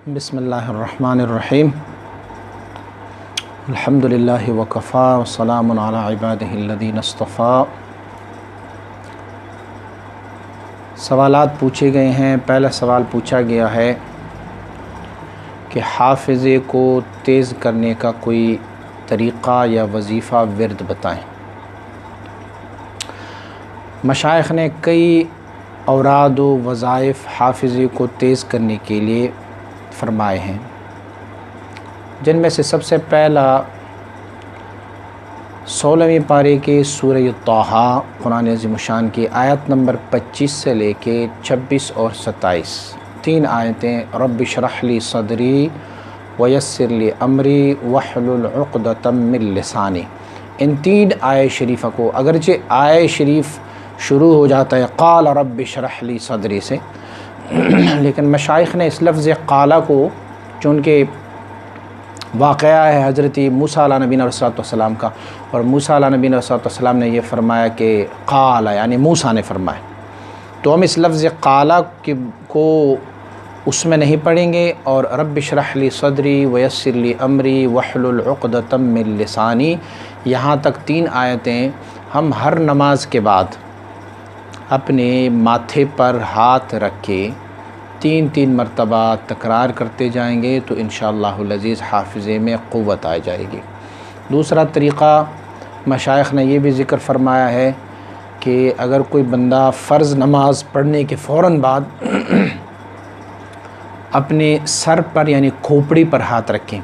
बिस्मिल्लाहिर्रहमानिर्रहीम अल्हम्दुलिल्लाहि वकफ़ा वस्सलामुन अला इबादिहिल्लज़ीना इस्तफ़ा। सवालात पूछे गए हैं। पहला सवाल पूछा गया है कि हाफ़िज़े को तेज़ करने का कोई तरीक़ा या वजीफ़ा विर्द बताएं। मशाइख़ ने कई औराद व वज़ाइफ़ हाफ़िज़े को तेज़ करने के लिए फ़रमाए हैं, जिनमें से सबसे पहला 16वें पारे के सूरह ताहा कुरान अज़ीमुश्शान की आयत नंबर 25 से लेके 26 और 27 तीन आयतें रब्बि इश्रह ली सदरी वयस्सिर ली अमरी वहलुल उक़दतम मिन लिसानी। इन तीन आय शरीफ़ा को, अगरचे आय शरीफ शुरू हो जाता है क़ाल रब्बि इश्रह ली सदरी से, लेकिन मशाइख़ ने इस लफ्ज़ क़ाला को, चूँकि वाक़या है हज़रत मूसा अलैहि नबी अलैहिस्सलाम का, और मूसा अलैहि नबी अलैहिस्सलाम ने यह फ़रमाया कि क़ाला यानी मूसा ने फ़रमाया, तो हम इस लफ्ज़ क़ाला को उसमें नहीं पढ़ेंगे। और रब्बि इश्रह ली सदरी वयस्सिर ली अमरी वहलुल उक़दतम मिन लिसानी, यहाँ तक तीन आयतें हम हर नमाज के बाद अपने माथे पर हाथ रख के तीन तीन मरतबा तकरार करते जाएंगे तो इंशाअल्लाहुल अज़ीज़ हाफ़िज़े में क़ुव्वत आ जाएगी। दूसरा तरीक़ा मशाइख़ ने यह भी ज़िक्र फ़रमाया है कि अगर कोई बंदा फ़र्ज़ नमाज पढ़ने के फ़ौरन बाद अपने सर पर यानी खोपड़ी पर हाथ रखें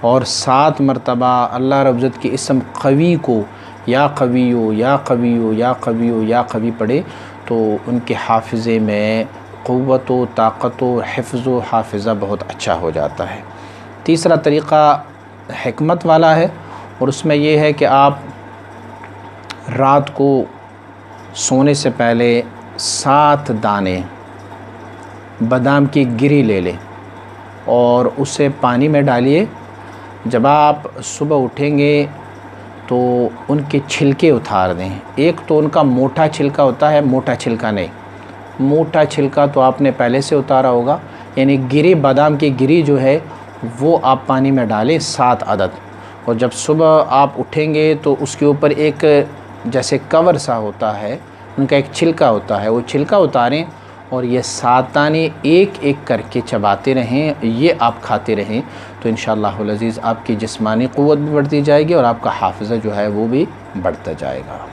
और 7 मरतबा अल्लाह रब्बुल इज़्ज़त के इस्म क़वी को या क़वियो या क़वियो या क़वियो या क़वी पढ़े तो उनके हाफ़िज़े में क़ुव्वत व ताक़त व हिफ़्ज़ व हाफ़िज़ा बहुत अच्छा हो जाता है। तीसरा तरीक़ा हिकमत वाला है, और उसमें यह है कि आप रात को सोने से पहले 7 दाने बादाम की गिरी ले लें और उसे पानी में डालिए। जब आप सुबह उठेंगे तो उनके छिलके उतार दें। एक तो उनका मोटा छिलका होता है, मोटा छिलका नहीं, मोटा छिलका तो आपने पहले से उतारा होगा, यानी गिरी बादाम की गिरी जो है वो आप पानी में डालें 7 अदद। और जब सुबह आप उठेंगे तो उसके ऊपर एक जैसे कवर सा होता है, उनका एक छिलका होता है, वो छिलका उतारें और ये 7 दाने एक एक करके चबाते रहें, ये आप खाते रहें तो इंशाअल्लाहुल अज़ीज़ आपकी जिस्मानी क़ुव्वत भी बढ़ती जाएगी और आपका हाफ़िज़ा जो है वो भी बढ़ता जाएगा।